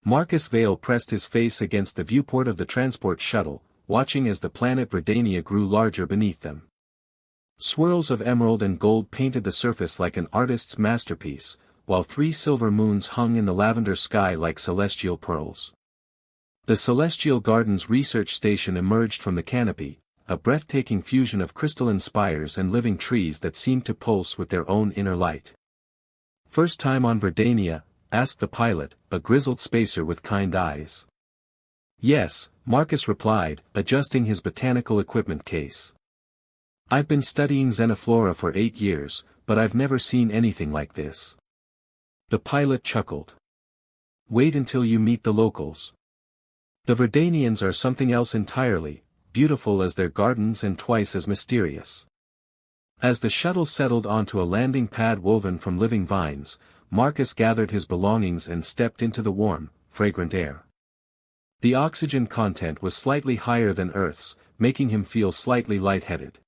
Marcus Vale pressed his face against the viewport of the transport shuttle, watching as the planet Verdania grew larger beneath them. Swirls of emerald and gold painted the surface like an artist's masterpiece, while 3 silver moons hung in the lavender sky like celestial pearls. The Celestial Gardens research station emerged from the canopy, a breathtaking fusion of crystalline spires and living trees that seemed to pulse with their own inner light. "First time on Verdania?" asked the pilot, a grizzled spacer with kind eyes. "Yes," Marcus replied, adjusting his botanical equipment case. "I've been studying xenoflora for 8 years, but I've never seen anything like this." The pilot chuckled. "Wait until you meet the locals. The Verdanians are something else entirely, beautiful as their gardens and twice as mysterious." As the shuttle settled onto a landing pad woven from living vines, Marcus gathered his belongings and stepped into the warm, fragrant air. The oxygen content was slightly higher than Earth's, making him feel slightly lightheaded.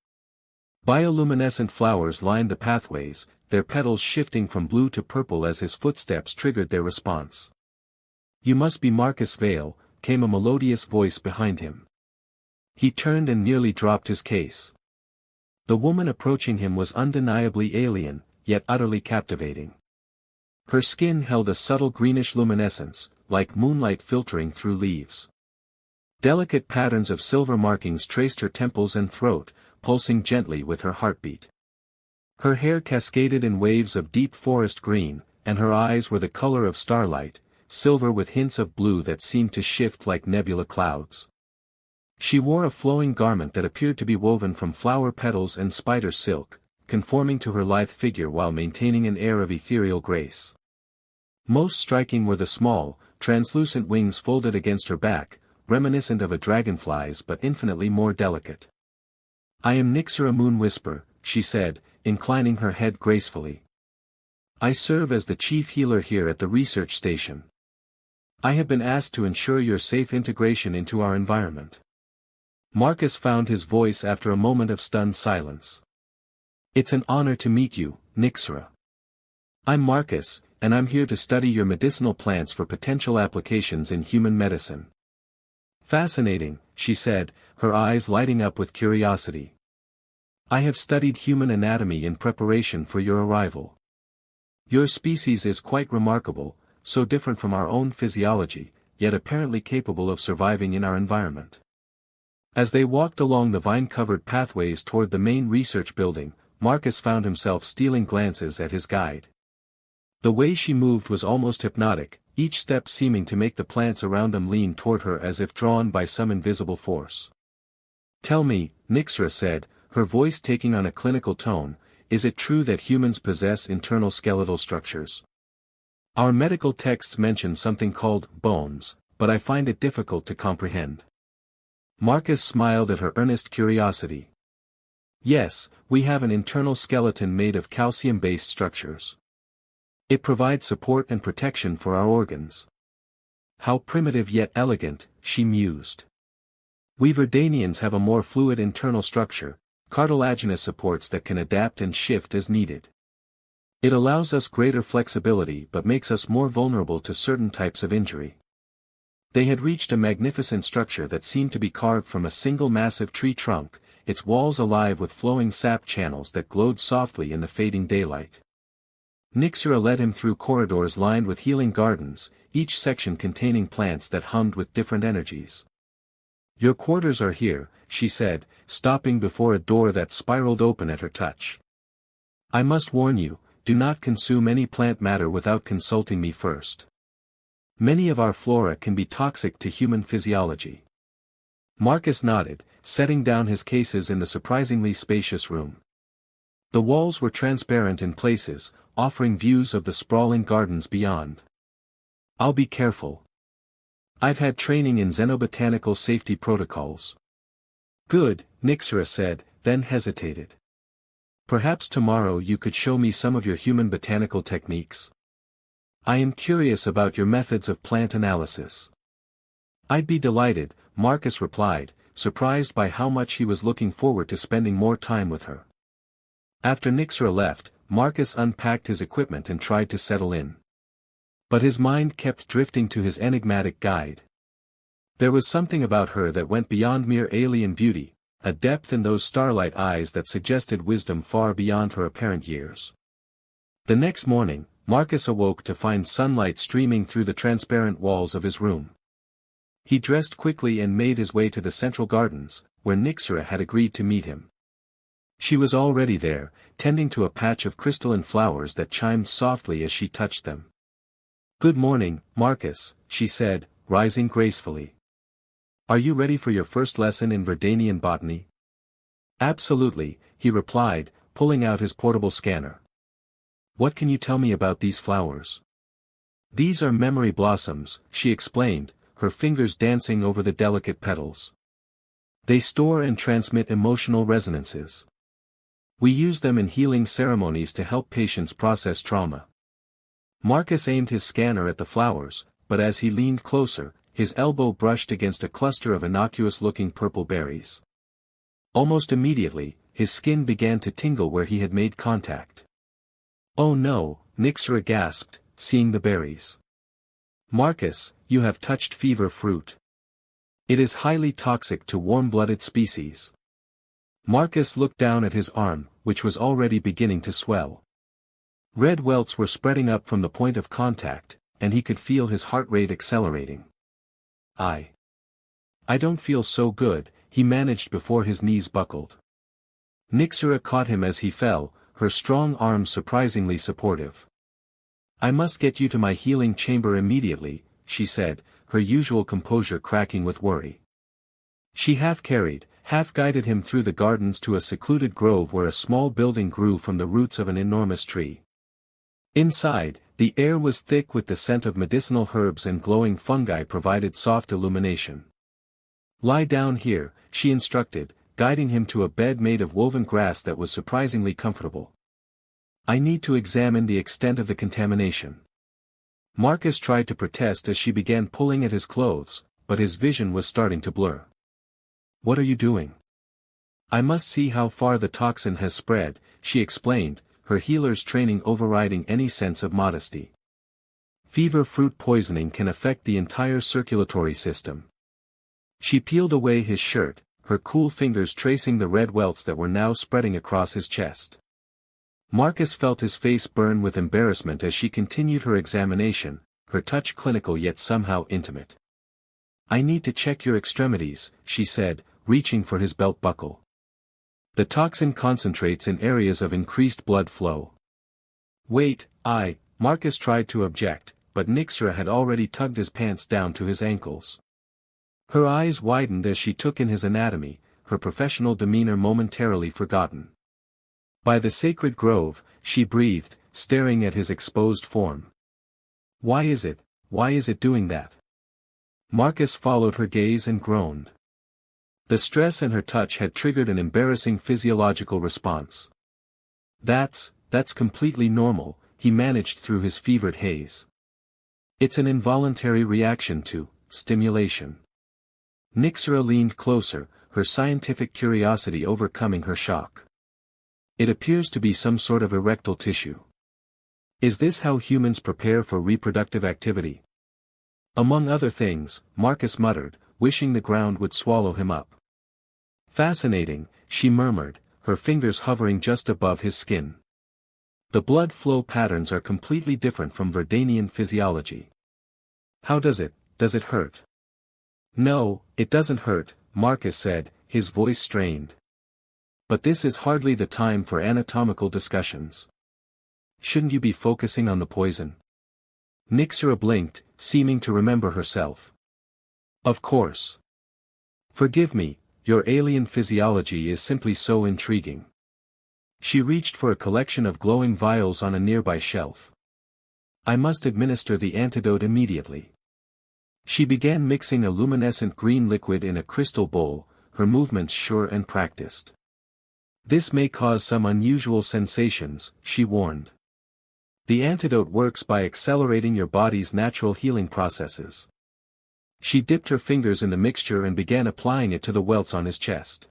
Bioluminescent flowers lined the pathways, their petals shifting from blue to purple as his footsteps triggered their response. "You must be Marcus Vale," came a melodious voice behind him. He turned and nearly dropped his case. The woman approaching him was undeniably alien, yet utterly captivating. Her skin held a subtle greenish luminescence, like moonlight filtering through leaves. Delicate patterns of silver markings traced her temples and throat, pulsing gently with her heartbeat. Her hair cascaded in waves of deep forest green, and her eyes were the color of starlight, silver with hints of blue that seemed to shift like nebula clouds. She wore a flowing garment that appeared to be woven from flower petals and spider silk, conforming to her lithe figure while maintaining an air of ethereal grace. Most striking were the small, translucent wings folded against her back, reminiscent of a dragonfly's but infinitely more delicate. "I am Nixera Moonwhisper," she said, inclining her head gracefully. "I serve as the chief healer here at the research station. I have been asked to ensure your safe integration into our environment." Marcus found his voice after a moment of stunned silence. "It's an honor to meet you, Nixera. I'm Marcus, and I'm here to study your medicinal plants for potential applications in human medicine." "Fascinating," she said, her eyes lighting up with curiosity. "I have studied human anatomy in preparation for your arrival. Your species is quite remarkable, so different from our own physiology, yet apparently capable of surviving in our environment." As they walked along the vine-covered pathways toward the main research building, Marcus found himself stealing glances at his guide. The way she moved was almost hypnotic, each step seeming to make the plants around them lean toward her as if drawn by some invisible force. "Tell me," Nixera said, her voice taking on a clinical tone, "is it true that humans possess internal skeletal structures? Our medical texts mention something called bones, but I find it difficult to comprehend." Marcus smiled at her earnest curiosity. "Yes, we have an internal skeleton made of calcium-based structures. It provides support and protection for our organs." "How primitive yet elegant," she mused. "We Verdanians have a more fluid internal structure, cartilaginous supports that can adapt and shift as needed. It allows us greater flexibility but makes us more vulnerable to certain types of injury." They had reached a magnificent structure that seemed to be carved from a single massive tree trunk, its walls alive with flowing sap channels that glowed softly in the fading daylight. Nixera led him through corridors lined with healing gardens, each section containing plants that hummed with different energies. "Your quarters are here," she said, stopping before a door that spiraled open at her touch. "I must warn you, do not consume any plant matter without consulting me first. Many of our flora can be toxic to human physiology." Marcus nodded, setting down his cases in the surprisingly spacious room. The walls were transparent in places, offering views of the sprawling gardens beyond. "I'll be careful. I've had training in xenobotanical safety protocols." "Good," Nixera said, then hesitated. "Perhaps tomorrow you could show me some of your human botanical techniques. I am curious about your methods of plant analysis." "I'd be delighted," Marcus replied, surprised by how much he was looking forward to spending more time with her. After Nixera left, Marcus unpacked his equipment and tried to settle in. But his mind kept drifting to his enigmatic guide. There was something about her that went beyond mere alien beauty, a depth in those starlight eyes that suggested wisdom far beyond her apparent years. The next morning, Marcus awoke to find sunlight streaming through the transparent walls of his room. He dressed quickly and made his way to the central gardens, where Nyxera had agreed to meet him. She was already there, tending to a patch of crystalline flowers that chimed softly as she touched them. "Good morning, Marcus," she said, rising gracefully. "Are you ready for your first lesson in Verdanian botany?" "Absolutely," he replied, pulling out his portable scanner. "What can you tell me about these flowers?" "These are memory blossoms," she explained, her fingers dancing over the delicate petals. "They store and transmit emotional resonances. We use them in healing ceremonies to help patients process trauma." Marcus aimed his scanner at the flowers, but as he leaned closer, his elbow brushed against a cluster of innocuous-looking purple berries. Almost immediately, his skin began to tingle where he had made contact. "Oh no," Nyxera gasped, seeing the berries. "Marcus, you have touched fever fruit. It is highly toxic to warm-blooded species." Marcus looked down at his arm, which was already beginning to swell. Red welts were spreading up from the point of contact, and he could feel his heart rate accelerating. I don't feel so good," he managed before his knees buckled. Nyxera caught him as he fell, her strong arms surprisingly supportive. "I must get you to my healing chamber immediately," she said, her usual composure cracking with worry. She half-carried, half-guided him through the gardens to a secluded grove where a small building grew from the roots of an enormous tree. Inside, the air was thick with the scent of medicinal herbs and glowing fungi provided soft illumination. "Lie down here," she instructed, guiding him to a bed made of woven grass that was surprisingly comfortable. "I need to examine the extent of the contamination." Marcus tried to protest as she began pulling at his clothes, but his vision was starting to blur. "What are you doing?" "I must see how far the toxin has spread," she explained, her healer's training overriding any sense of modesty. "Fever fruit poisoning can affect the entire circulatory system." She peeled away his shirt, her cool fingers tracing the red welts that were now spreading across his chest. Marcus felt his face burn with embarrassment as she continued her examination, her touch clinical yet somehow intimate. "I need to check your extremities," she said, reaching for his belt buckle. "The toxin concentrates in areas of increased blood flow." "Wait, Marcus tried to object, but Nyxera had already tugged his pants down to his ankles. Her eyes widened as she took in his anatomy, her professional demeanor momentarily forgotten. "By the sacred grove," she breathed, staring at his exposed form. Why is it doing that?" Marcus followed her gaze and groaned. The stress in her touch had triggered an embarrassing physiological response. That's completely normal," he managed through his fevered haze. "It's an involuntary reaction to stimulation." Nyxera leaned closer, her scientific curiosity overcoming her shock. "It appears to be some sort of erectile tissue. Is this how humans prepare for reproductive activity?" "Among other things," Marcus muttered, wishing the ground would swallow him up. "Fascinating," she murmured, her fingers hovering just above his skin. "The blood flow patterns are completely different from Verdanian physiology. How does it hurt?" "No, it doesn't hurt," Marcus said, his voice strained. "But this is hardly the time for anatomical discussions. Shouldn't you be focusing on the poison?" Nyxera blinked, seeming to remember herself. "Of course. Forgive me, your alien physiology is simply so intriguing." She reached for a collection of glowing vials on a nearby shelf. "I must administer the antidote immediately." She began mixing a luminescent green liquid in a crystal bowl, her movements sure and practiced. "This may cause some unusual sensations," she warned. "The antidote works by accelerating your body's natural healing processes." She dipped her fingers in the mixture and began applying it to the welts on his chest.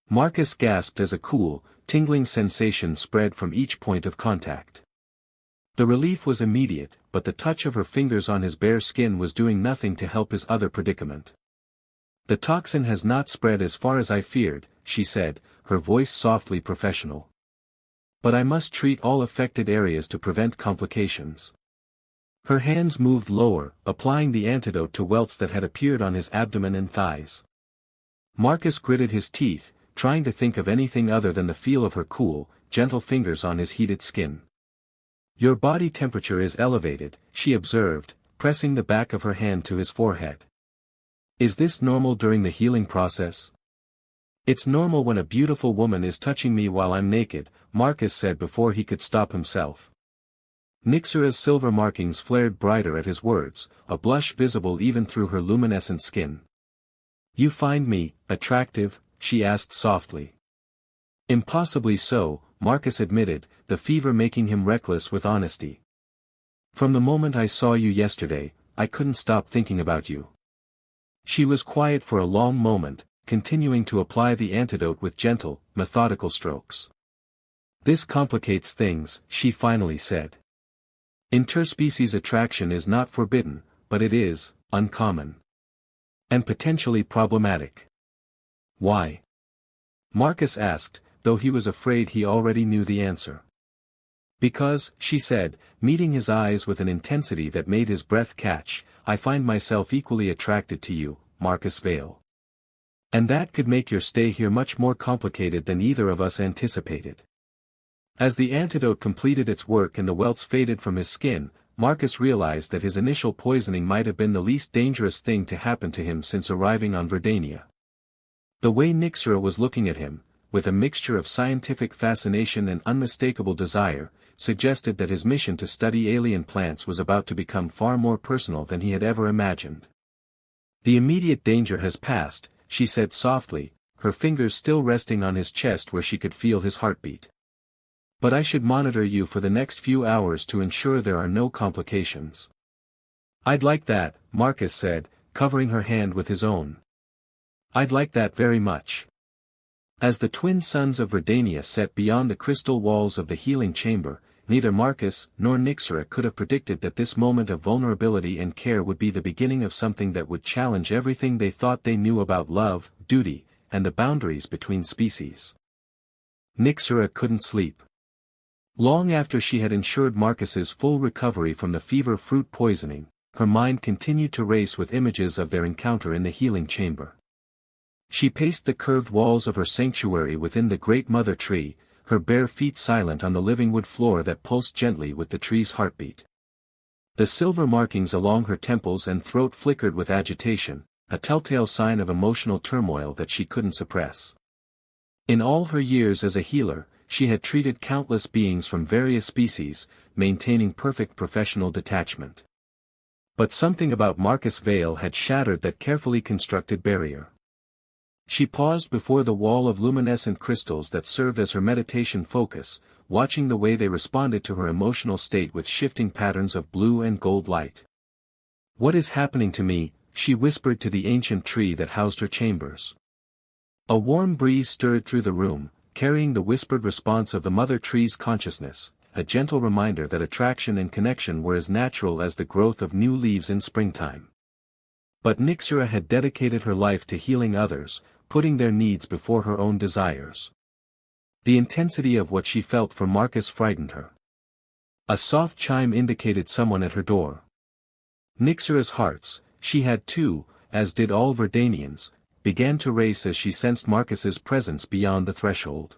Marcus gasped as a cool, tingling sensation spread from each point of contact. The relief was immediate, but the touch of her fingers on his bare skin was doing nothing to help his other predicament. "The toxin has not spread as far as I feared," she said, her voice softly professional. "But I must treat all affected areas to prevent complications." Her hands moved lower, applying the antidote to welts that had appeared on his abdomen and thighs. Marcus gritted his teeth, trying to think of anything other than the feel of her cool, gentle fingers on his heated skin. "Your body temperature is elevated," she observed, pressing the back of her hand to his forehead. "Is this normal during the healing process?" "It's normal when a beautiful woman is touching me while I'm naked," Marcus said before he could stop himself. Nixera's silver markings flared brighter at his words, a blush visible even through her luminescent skin. "You find me attractive?" she asked softly. "Impossibly so," Marcus admitted, the fever making him reckless with honesty. "From the moment I saw you yesterday, I couldn't stop thinking about you." She was quiet for a long moment, continuing to apply the antidote with gentle, methodical strokes. "This complicates things," she finally said. "Interspecies attraction is not forbidden, but it is uncommon. And potentially problematic." "Why?" Marcus asked, though he was afraid he already knew the answer. "Because," she said, meeting his eyes with an intensity that made his breath catch, "I find myself equally attracted to you, Marcus Vale. And that could make your stay here much more complicated than either of us anticipated." As the antidote completed its work and the welts faded from his skin, Marcus realized that his initial poisoning might have been the least dangerous thing to happen to him since arriving on Verdania. The way Nixera was looking at him, with a mixture of scientific fascination and unmistakable desire, suggested that his mission to study alien plants was about to become far more personal than he had ever imagined. "The immediate danger has passed," she said softly, her fingers still resting on his chest where she could feel his heartbeat. "But I should monitor you for the next few hours to ensure there are no complications." "I'd like that," Marcus said, covering her hand with his own. "I'd like that very much." As the twin suns of Verdania set beyond the crystal walls of the healing chamber, neither Marcus nor Nixera could have predicted that this moment of vulnerability and care would be the beginning of something that would challenge everything they thought they knew about love, duty, and the boundaries between species. Nixera couldn't sleep. Long after she had ensured Marcus's full recovery from the fever fruit poisoning, her mind continued to race with images of their encounter in the healing chamber. She paced the curved walls of her sanctuary within the great mother tree, her bare feet silent on the living wood floor that pulsed gently with the tree's heartbeat. The silver markings along her temples and throat flickered with agitation, a telltale sign of emotional turmoil that she couldn't suppress. In all her years as a healer, she had treated countless beings from various species, maintaining perfect professional detachment. But something about Marcus Vale had shattered that carefully constructed barrier. She paused before the wall of luminescent crystals that served as her meditation focus, watching the way they responded to her emotional state with shifting patterns of blue and gold light. "What is happening to me?" she whispered to the ancient tree that housed her chambers. A warm breeze stirred through the room, carrying the whispered response of the mother tree's consciousness, a gentle reminder that attraction and connection were as natural as the growth of new leaves in springtime. But Nixera had dedicated her life to healing others, putting their needs before her own desires. The intensity of what she felt for Marcus frightened her. A soft chime indicated someone at her door. Nixera's hearts, she had two, as did all Verdanians, began to race as she sensed Marcus's presence beyond the threshold.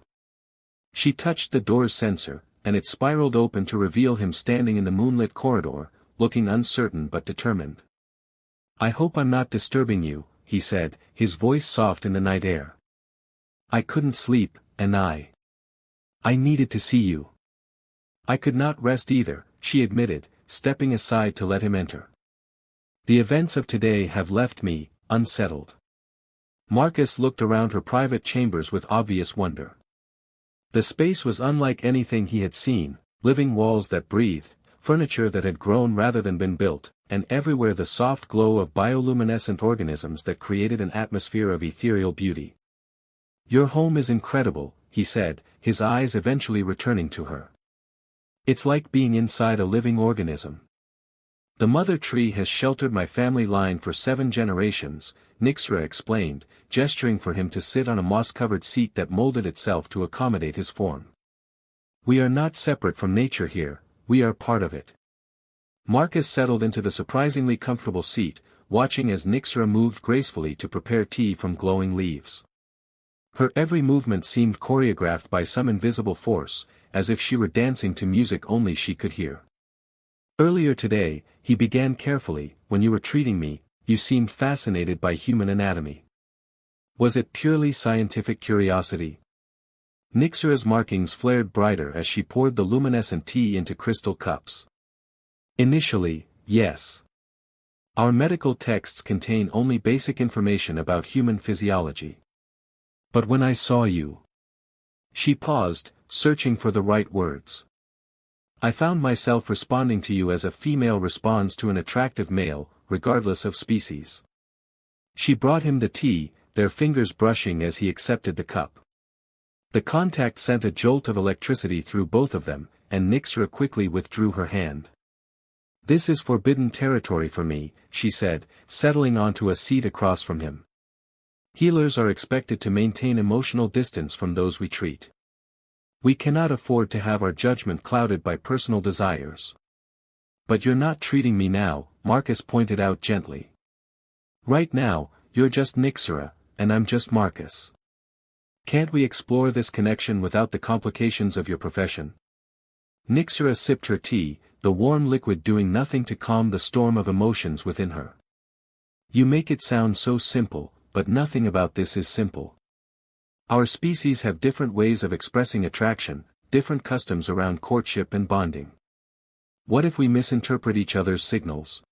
She touched the door's sensor, and it spiraled open to reveal him standing in the moonlit corridor, looking uncertain but determined. "I hope I'm not disturbing you," he said, his voice soft in the night air. "I couldn't sleep, and I needed to see you." "I could not rest either," she admitted, stepping aside to let him enter. "The events of today have left me unsettled." Marcus looked around her private chambers with obvious wonder. The space was unlike anything he had seen, living walls that breathed, furniture that had grown rather than been built, and everywhere the soft glow of bioluminescent organisms that created an atmosphere of ethereal beauty. "Your home is incredible," he said, his eyes eventually returning to her. It's like being inside a living organism. The mother tree has sheltered my family line for 7 generations, Nixra explained, gesturing for him to sit on a moss-covered seat that molded itself to accommodate his form. We are not separate from nature here, we are part of it. Marcus settled into the surprisingly comfortable seat, watching as Nixra moved gracefully to prepare tea from glowing leaves. Her every movement seemed choreographed by some invisible force, as if she were dancing to music only she could hear. Earlier today, he began carefully, when you were treating me, you seemed fascinated by human anatomy. Was it purely scientific curiosity? Nixra's markings flared brighter as she poured the luminescent tea into crystal cups. Initially, yes. Our medical texts contain only basic information about human physiology. But when I saw you... She paused, searching for the right words. I found myself responding to you as a female responds to an attractive male, regardless of species. She brought him the tea, their fingers brushing as he accepted the cup. The contact sent a jolt of electricity through both of them, and Nixra quickly withdrew her hand. This is forbidden territory for me, she said, settling onto a seat across from him. Healers are expected to maintain emotional distance from those we treat. We cannot afford to have our judgment clouded by personal desires. But you're not treating me now, Marcus pointed out gently. Right now, you're just Nixra, and I'm just Marcus. Can't we explore this connection without the complications of your profession? Nixra sipped her tea, the warm liquid doing nothing to calm the storm of emotions within her. You make it sound so simple, but nothing about this is simple. Our species have different ways of expressing attraction, different customs around courtship and bonding. What if we misinterpret each other's signals?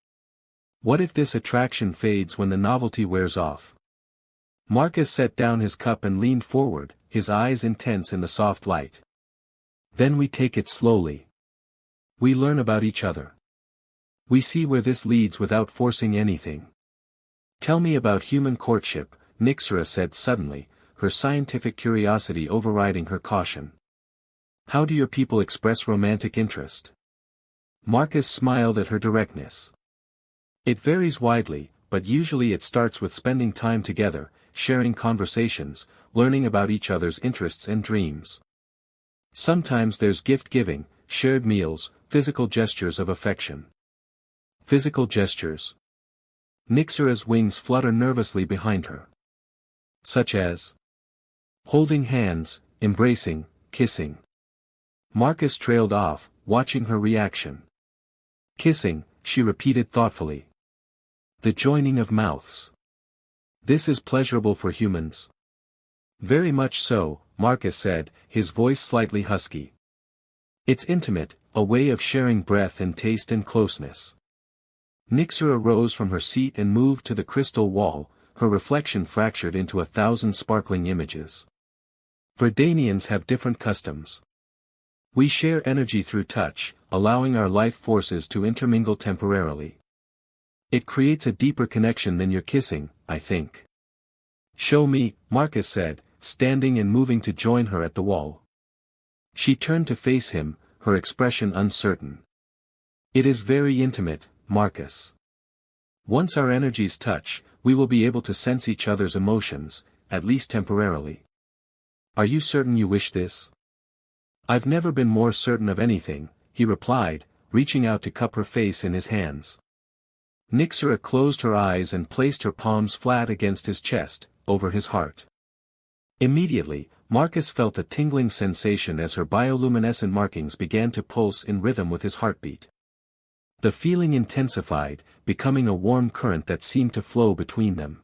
What if this attraction fades when the novelty wears off? Marcus set down his cup and leaned forward, his eyes intense in the soft light. Then we take it slowly. We learn about each other. We see where this leads without forcing anything. Tell me about human courtship, Nixra said suddenly, her scientific curiosity overriding her caution. How do your people express romantic interest? Marcus smiled at her directness. It varies widely, but usually it starts with spending time together, sharing conversations, learning about each other's interests and dreams. Sometimes there's gift-giving, shared meals, physical gestures of affection. Physical gestures. Nixra's wings flutter nervously behind her. Such as holding hands, embracing, kissing. Marcus trailed off, watching her reaction. Kissing, she repeated thoughtfully. The joining of mouths. This is pleasurable for humans. Very much so, Marcus said, his voice slightly husky. It's intimate, a way of sharing breath and taste and closeness. Nixra rose from her seat and moved to the crystal wall, her reflection fractured into 1,000 sparkling images. Verdanians have different customs. We share energy through touch, allowing our life forces to intermingle temporarily. It creates a deeper connection than your kissing, I think. Show me, Marcus said, standing and moving to join her at the wall. She turned to face him, her expression uncertain. It is very intimate, Marcus. Once our energies touch, we will be able to sense each other's emotions, at least temporarily. Are you certain you wish this? I've never been more certain of anything, he replied, reaching out to cup her face in his hands. Nixra closed her eyes and placed her palms flat against his chest, over his heart. Immediately, Marcus felt a tingling sensation as her bioluminescent markings began to pulse in rhythm with his heartbeat. The feeling intensified, becoming a warm current that seemed to flow between them.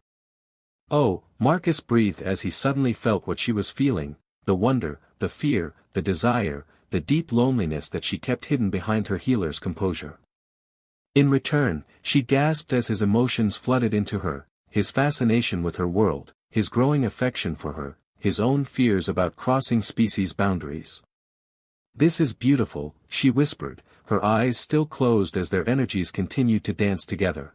Oh, Marcus breathed as he suddenly felt what she was feeling, the wonder, the fear, the desire, the deep loneliness that she kept hidden behind her healer's composure. In return, she gasped as his emotions flooded into her, his fascination with her world, his growing affection for her, his own fears about crossing species boundaries. This is beautiful, she whispered, her eyes still closed as their energies continued to dance together.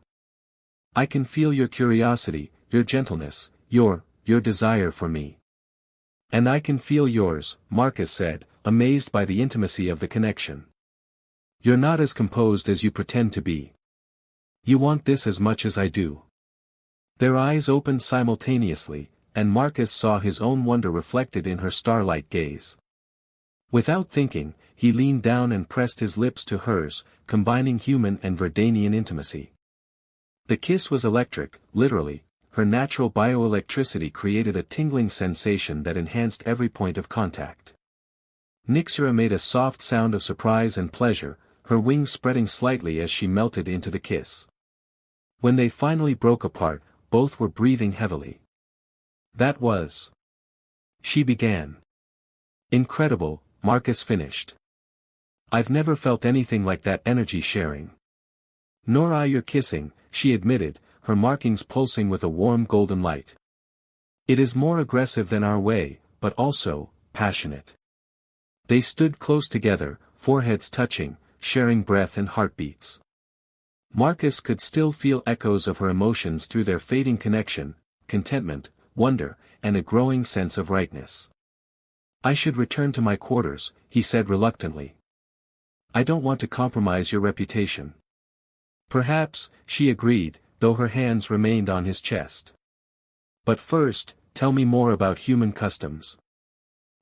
I can feel your curiosity, your gentleness, your desire for me. And I can feel yours, Marcus said, amazed by the intimacy of the connection. You're not as composed as you pretend to be. You want this as much as I do. Their eyes opened simultaneously, and Marcus saw his own wonder reflected in her starlight gaze. Without thinking, he leaned down and pressed his lips to hers, combining human and Verdanian intimacy. The kiss was electric, literally. Her natural bioelectricity created a tingling sensation that enhanced every point of contact. Nyxera made a soft sound of surprise and pleasure, her wings spreading slightly as she melted into the kiss. When they finally broke apart, both were breathing heavily. That was. She began. Incredible, Marcus finished. I've never felt anything like that energy sharing. Nor I your kissing, she admitted, her markings pulsing with a warm golden light. It is more aggressive than our way, but also, passionate. They stood close together, foreheads touching, sharing breath and heartbeats. Marcus could still feel echoes of her emotions through their fading connection, contentment, wonder, and a growing sense of rightness. I should return to my quarters, he said reluctantly. I don't want to compromise your reputation. Perhaps, she agreed, though her hands remained on his chest. But first, tell me more about human customs.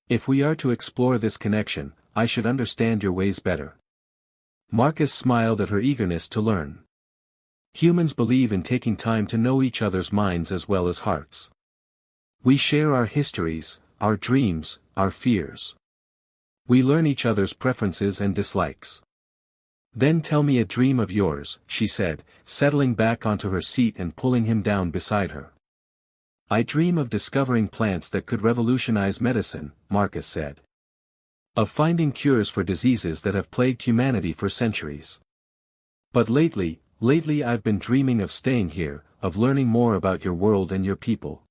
If we are to explore this connection, I should understand your ways better. Marcus smiled at her eagerness to learn. Humans believe in taking time to know each other's minds as well as hearts. We share our histories, our dreams, our fears. We learn each other's preferences and dislikes. Then tell me a dream of yours, she said, settling back onto her seat and pulling him down beside her. I dream of discovering plants that could revolutionize medicine, Marcus said. Of finding cures for diseases that have plagued humanity for centuries. But lately I've been dreaming of staying here, of learning more about your world and your people.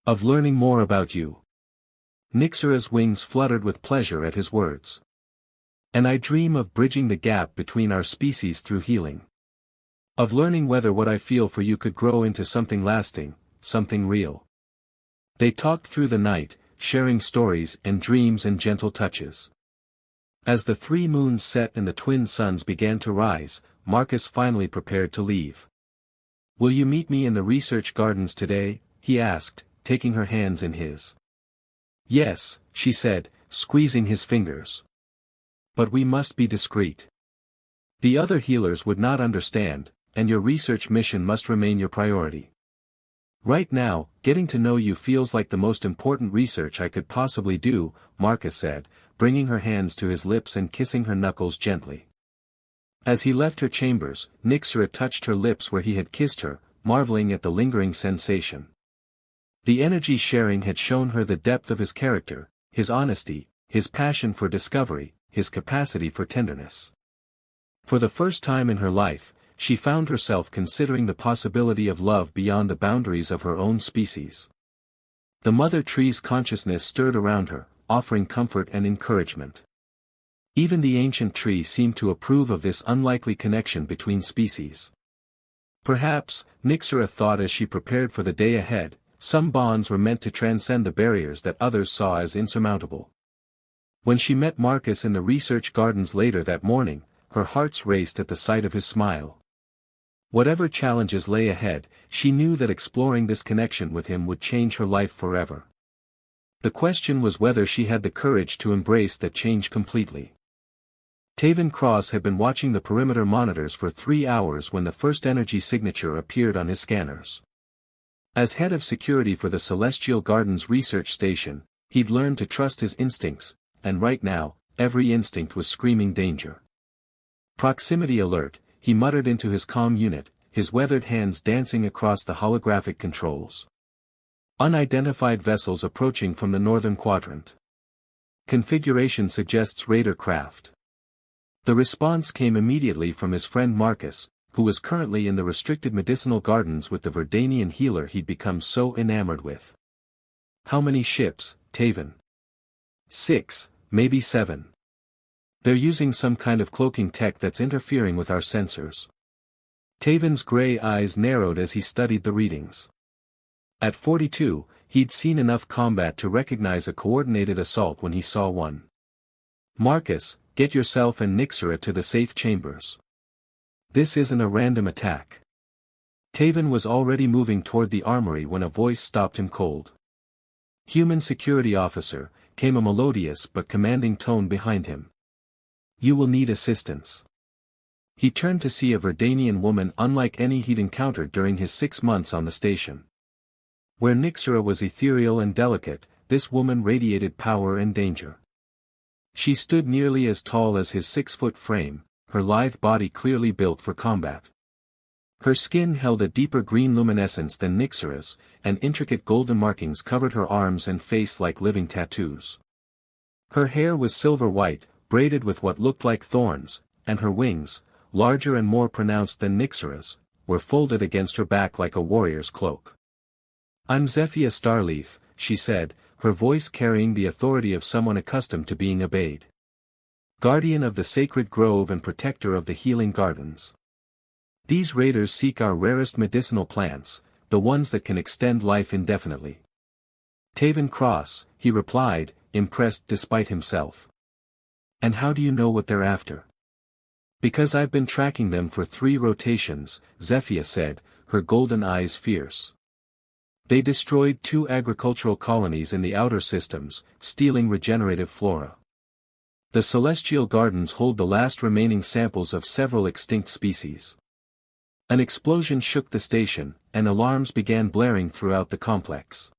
Of learning more about you. Nyxera's wings fluttered with pleasure at his words. And I dream of bridging the gap between our species through healing. Of learning whether what I feel for you could grow into something lasting, something real. They talked through the night, sharing stories and dreams and gentle touches. As the 3 moons set and the twin suns began to rise, Marcus finally prepared to leave. Will you meet me in the research gardens today? He asked, taking her hands in his. Yes, she said, squeezing his fingers. But we must be discreet. The other healers would not understand, and your research mission must remain your priority. Right now, getting to know you feels like the most important research I could possibly do, Marcus said, bringing her hands to his lips and kissing her knuckles gently. As he left her chambers, Nyxera touched her lips where he had kissed her, marveling at the lingering sensation. The energy sharing had shown her the depth of his character, his honesty, his passion for discovery, his capacity for tenderness. For the first time in her life, she found herself considering the possibility of love beyond the boundaries of her own species. The mother tree's consciousness stirred around her, offering comfort and encouragement. Even the ancient tree seemed to approve of this unlikely connection between species. Perhaps, Nyxera thought as she prepared for the day ahead, some bonds were meant to transcend the barriers that others saw as insurmountable. When she met Marcus in the research gardens later that morning, her hearts raced at the sight of his smile. Whatever challenges lay ahead, she knew that exploring this connection with him would change her life forever. The question was whether she had the courage to embrace that change completely. Taven Cross had been watching the perimeter monitors for 3 hours when the first energy signature appeared on his scanners. As head of security for the Celestial Gardens research station, he'd learned to trust his instincts, and right now, every instinct was screaming danger. Proximity alert, he muttered into his comm unit, his weathered hands dancing across the holographic controls. Unidentified vessels approaching from the northern quadrant. Configuration suggests raider craft. The response came immediately from his friend Marcus, who was currently in the restricted medicinal gardens with the Verdanian healer he'd become so enamored with. How many ships, Taven? 6, maybe 7. They're using some kind of cloaking tech that's interfering with our sensors. Taven's gray eyes narrowed as he studied the readings. At 42, he'd seen enough combat to recognize a coordinated assault when he saw one. Marcus, get yourself and Nixera to the safe chambers. This isn't a random attack. Taven was already moving toward the armory when a voice stopped him cold. Human security officer, came a melodious but commanding tone behind him. You will need assistance. He turned to see a Verdanian woman unlike any he'd encountered during his 6 months on the station. Where Nixera was ethereal and delicate, this woman radiated power and danger. She stood nearly as tall as his 6-foot frame, her lithe body clearly built for combat. Her skin held a deeper green luminescence than Nixera's, and intricate golden markings covered her arms and face like living tattoos. Her hair was silver white, braided with what looked like thorns, and her wings, larger and more pronounced than Nixera's, were folded against her back like a warrior's cloak. I'm Zephia Starleaf, she said, her voice carrying the authority of someone accustomed to being obeyed. Guardian of the sacred grove and protector of the healing gardens. These raiders seek our rarest medicinal plants, the ones that can extend life indefinitely. Taven Cross, he replied, impressed despite himself. And how do you know what they're after? Because I've been tracking them for 3 rotations, Zephia said, her golden eyes fierce. They destroyed 2 agricultural colonies in the outer systems, stealing regenerative flora. The celestial gardens hold the last remaining samples of several extinct species. An explosion shook the station, and alarms began blaring throughout the complex.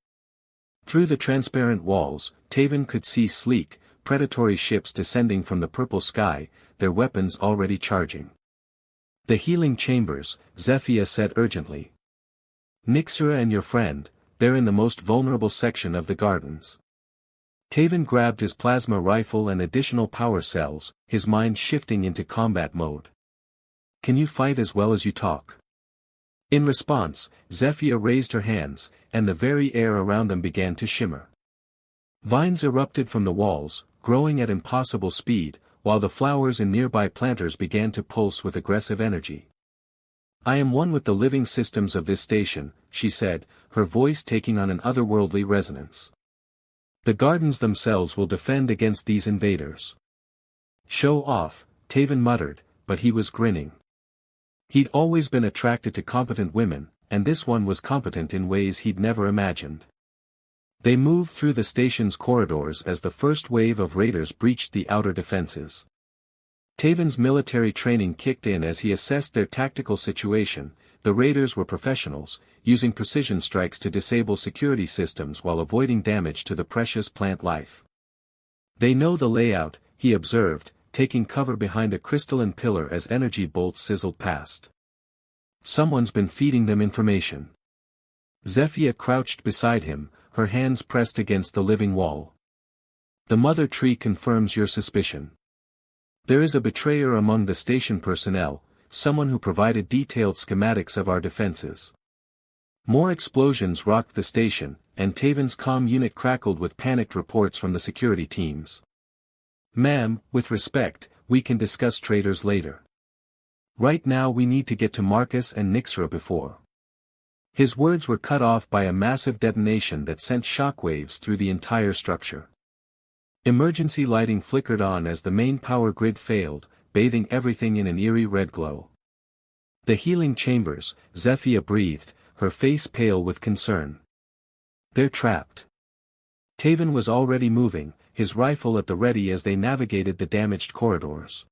Through the transparent walls, Taven could see sleek, predatory ships descending from the purple sky, their weapons already charging. The healing chambers, Zephia said urgently. Nixera and your friend, they're in the most vulnerable section of the gardens. Taven grabbed his plasma rifle and additional power cells, his mind shifting into combat mode. Can you fight as well as you talk? In response, Zephia raised her hands, and the very air around them began to shimmer. Vines erupted from the walls, growing at impossible speed, while the flowers in nearby planters began to pulse with aggressive energy. I am one with the living systems of this station, she said, her voice taking on an otherworldly resonance. The gardens themselves will defend against these invaders. Show off, Taven muttered, but he was grinning. He'd always been attracted to competent women, and this one was competent in ways he'd never imagined. They moved through the station's corridors as the first wave of raiders breached the outer defenses. Taven's military training kicked in as he assessed their tactical situation. The raiders were professionals, using precision strikes to disable security systems while avoiding damage to the precious plant life. They know the layout, he observed, taking cover behind a crystalline pillar as energy bolts sizzled past. Someone's been feeding them information. Zephia crouched beside him, her hands pressed against the living wall. The mother tree confirms your suspicion. There is a betrayer among the station personnel, someone who provided detailed schematics of our defenses. More explosions rocked the station, and Taven's comm unit crackled with panicked reports from the security teams. Ma'am, with respect, we can discuss traitors later. Right now we need to get to Marcus and Nixera before. His words were cut off by a massive detonation that sent shockwaves through the entire structure. Emergency lighting flickered on as the main power grid failed, bathing everything in an eerie red glow. The healing chambers, Zephia breathed, her face pale with concern. They're trapped. Taven was already moving, his rifle at the ready as they navigated the damaged corridors.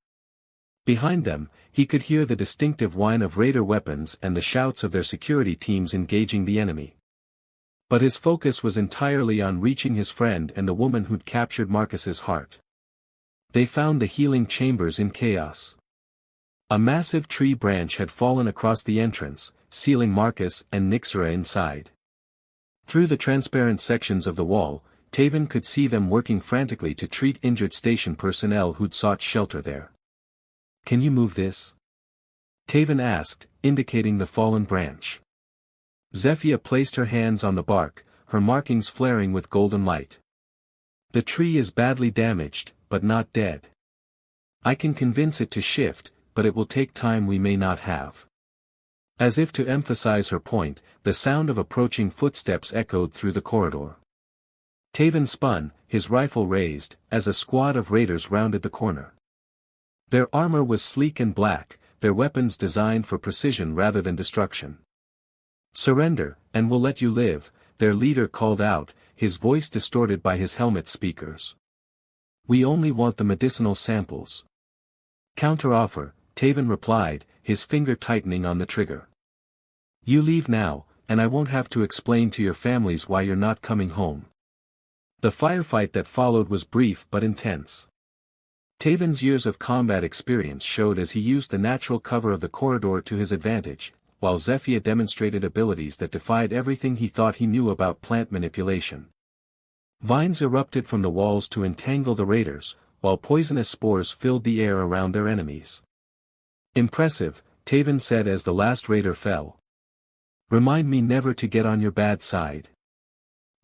Behind them, he could hear the distinctive whine of raider weapons and the shouts of their security teams engaging the enemy. But his focus was entirely on reaching his friend and the woman who'd captured Marcus's heart. They found the healing chambers in chaos. A massive tree branch had fallen across the entrance, sealing Marcus and Nixera inside. Through the transparent sections of the wall, Taven could see them working frantically to treat injured station personnel who'd sought shelter there. Can you move this? Taven asked, indicating the fallen branch. Zephia placed her hands on the bark, her markings flaring with golden light. The tree is badly damaged, but not dead. I can convince it to shift, but it will take time we may not have. As if to emphasize her point, the sound of approaching footsteps echoed through the corridor. Taven spun, his rifle raised, as a squad of raiders rounded the corner. Their armor was sleek and black, their weapons designed for precision rather than destruction. "Surrender, and we'll let you live," their leader called out, his voice distorted by his helmet speakers. "We only want the medicinal samples." "Counteroffer," Taven replied, his finger tightening on the trigger. "You leave now, and I won't have to explain to your families why you're not coming home." The firefight that followed was brief but intense. Taven's years of combat experience showed as he used the natural cover of the corridor to his advantage, while Zephyr demonstrated abilities that defied everything he thought he knew about plant manipulation. Vines erupted from the walls to entangle the raiders, while poisonous spores filled the air around their enemies. "Impressive," Taven said as the last raider fell. "Remind me never to get on your bad side."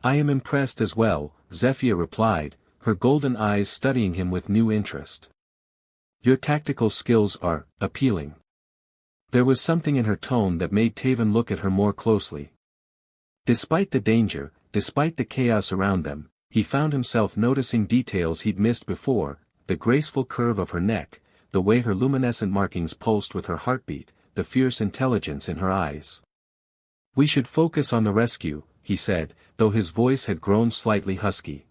"I am impressed as well," Zephyr replied, her golden eyes studying him with new interest. "Your tactical skills are appealing." There was something in her tone that made Taven look at her more closely. Despite the danger, despite the chaos around them, he found himself noticing details he'd missed before: the graceful curve of her neck, the way her luminescent markings pulsed with her heartbeat, the fierce intelligence in her eyes. "We should focus on the rescue," he said, though his voice had grown slightly husky.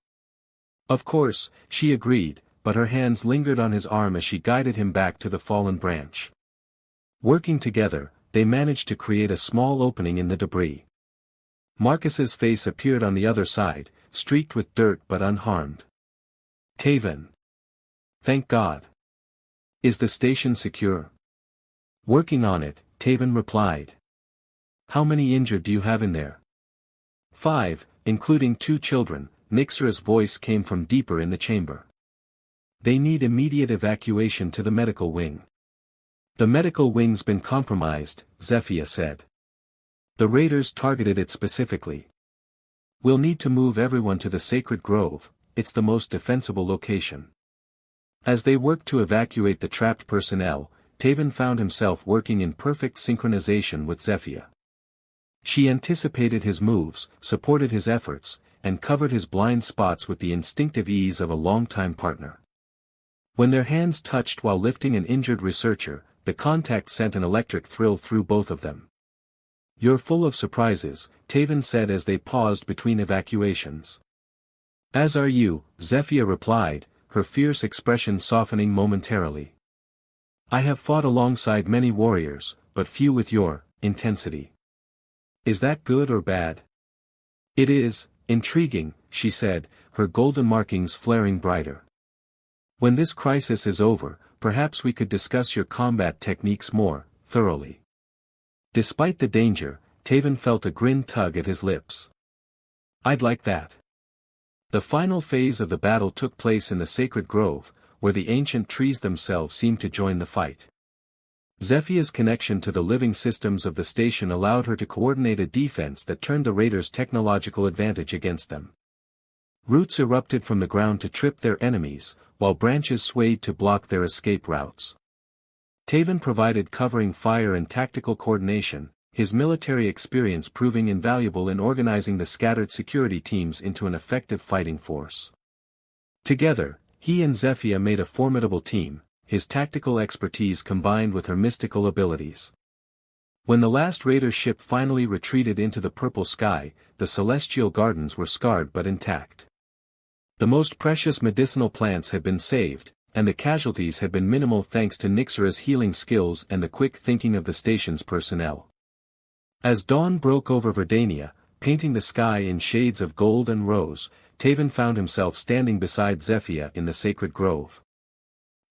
"Of course," she agreed, but her hands lingered on his arm as she guided him back to the fallen branch. Working together, they managed to create a small opening in the debris. Marcus's face appeared on the other side, streaked with dirt but unharmed. "Taven. Thank God. Is the station secure?" "Working on it," Taven replied. "How many injured do you have in there?" "5, including 2 children," Nixra's voice came from deeper in the chamber. "They need immediate evacuation to the medical wing." "The medical wing's been compromised," Zephyr said. "The raiders targeted it specifically. We'll need to move everyone to the sacred grove, it's the most defensible location." As they worked to evacuate the trapped personnel, Taven found himself working in perfect synchronization with Zephyr. She anticipated his moves, supported his efforts, and covered his blind spots with the instinctive ease of a longtime partner. When their hands touched while lifting an injured researcher, the contact sent an electric thrill through both of them. "You're full of surprises," Taven said as they paused between evacuations. "As are you," Zephyr replied, her fierce expression softening momentarily. "I have fought alongside many warriors, but few with your intensity." "Is that good or bad?" "It is intriguing," she said, her golden markings flaring brighter. "When this crisis is over, perhaps we could discuss your combat techniques more thoroughly." Despite the danger, Taven felt a grin tug at his lips. "I'd like that." The final phase of the battle took place in the sacred grove, where the ancient trees themselves seemed to join the fight. Zephyr's connection to the living systems of the station allowed her to coordinate a defense that turned the raiders' technological advantage against them. Roots erupted from the ground to trip their enemies, while branches swayed to block their escape routes. Taven provided covering fire and tactical coordination, his military experience proving invaluable in organizing the scattered security teams into an effective fighting force. Together, he and Zephyr made a formidable team, his tactical expertise combined with her mystical abilities. When the last raider ship finally retreated into the purple sky, the celestial gardens were scarred but intact. The most precious medicinal plants had been saved, and the casualties had been minimal thanks to Nixra's healing skills and the quick thinking of the station's personnel. As dawn broke over Verdania, painting the sky in shades of gold and rose, Taven found himself standing beside Zephyr in the sacred grove.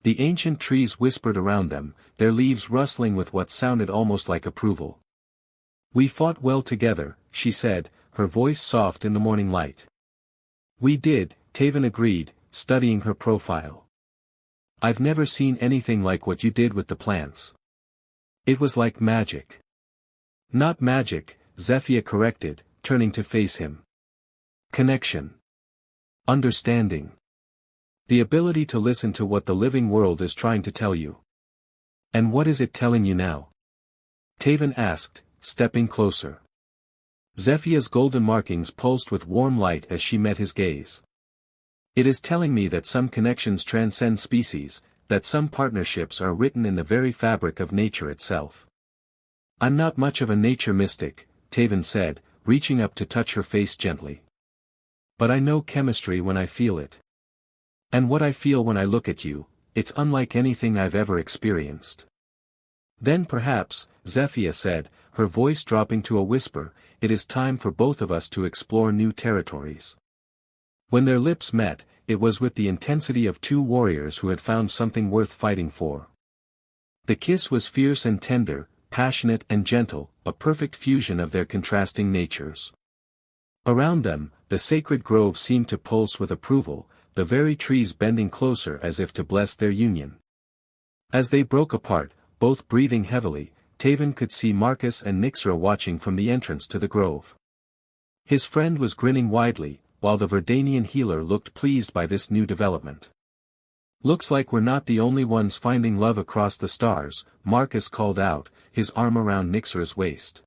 The ancient trees whispered around them, their leaves rustling with what sounded almost like approval. "We fought well together," she said, her voice soft in the morning light. "We did," Taven agreed, studying her profile. "I've never seen anything like what you did with the plants. It was like magic." "Not magic," Zephyr corrected, turning to face him. "Connection. Understanding. The ability to listen to what the living world is trying to tell you." "And what is it telling you now?" Taven asked, stepping closer. Zephyr's golden markings pulsed with warm light as she met his gaze. "It is telling me that some connections transcend species, that some partnerships are written in the very fabric of nature itself. I'm not much of a nature mystic, Taven said, reaching up to touch her face gently. But I know chemistry when I feel it. And what I feel when I look at you, it's unlike anything I've ever experienced. Then perhaps, Zephia said, her voice dropping to a whisper, it is time for both of us to explore new territories. When their lips met, it was with the intensity of two warriors who had found something worth fighting for. The kiss was fierce and tender, passionate and gentle, a perfect fusion of their contrasting natures. Around them, the sacred grove seemed to pulse with approval, the very trees bending closer as if to bless their union. As they broke apart, both breathing heavily, Taven could see Marcus and Nyxra watching from the entrance to the grove. His friend was grinning widely, while the Verdanian healer looked pleased by this new development. Looks like we're not the only ones finding love across the stars, Marcus called out, his arm around Nyxra's waist.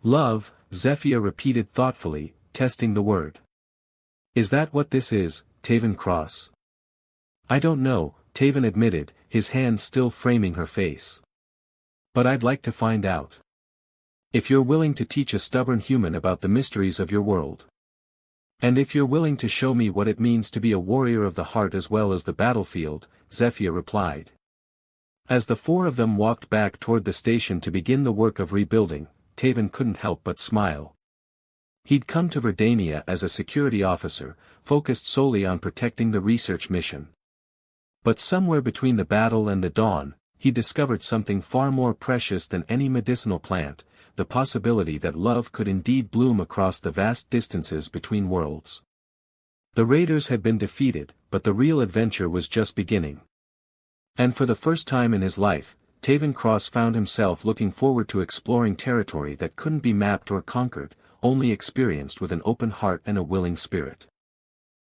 Love, Zephia repeated thoughtfully, testing the word. Is that what this is, Taven Cross? I don't know, Taven admitted, his hand still framing her face. But I'd like to find out. If you're willing to teach a stubborn human about the mysteries of your world. And if you're willing to show me what it means to be a warrior of the heart as well as the battlefield, Zephia replied. As the four of them walked back toward the station to begin the work of rebuilding, Taven couldn't help but smile. He'd come to Verdania as a security officer, focused solely on protecting the research mission. But somewhere between the battle and the dawn, he discovered something far more precious than any medicinal plant, the possibility that love could indeed bloom across the vast distances between worlds. The raiders had been defeated, but the real adventure was just beginning. And for the first time in his life, Taven Cross found himself looking forward to exploring territory that couldn't be mapped or conquered, only experienced with an open heart and a willing spirit.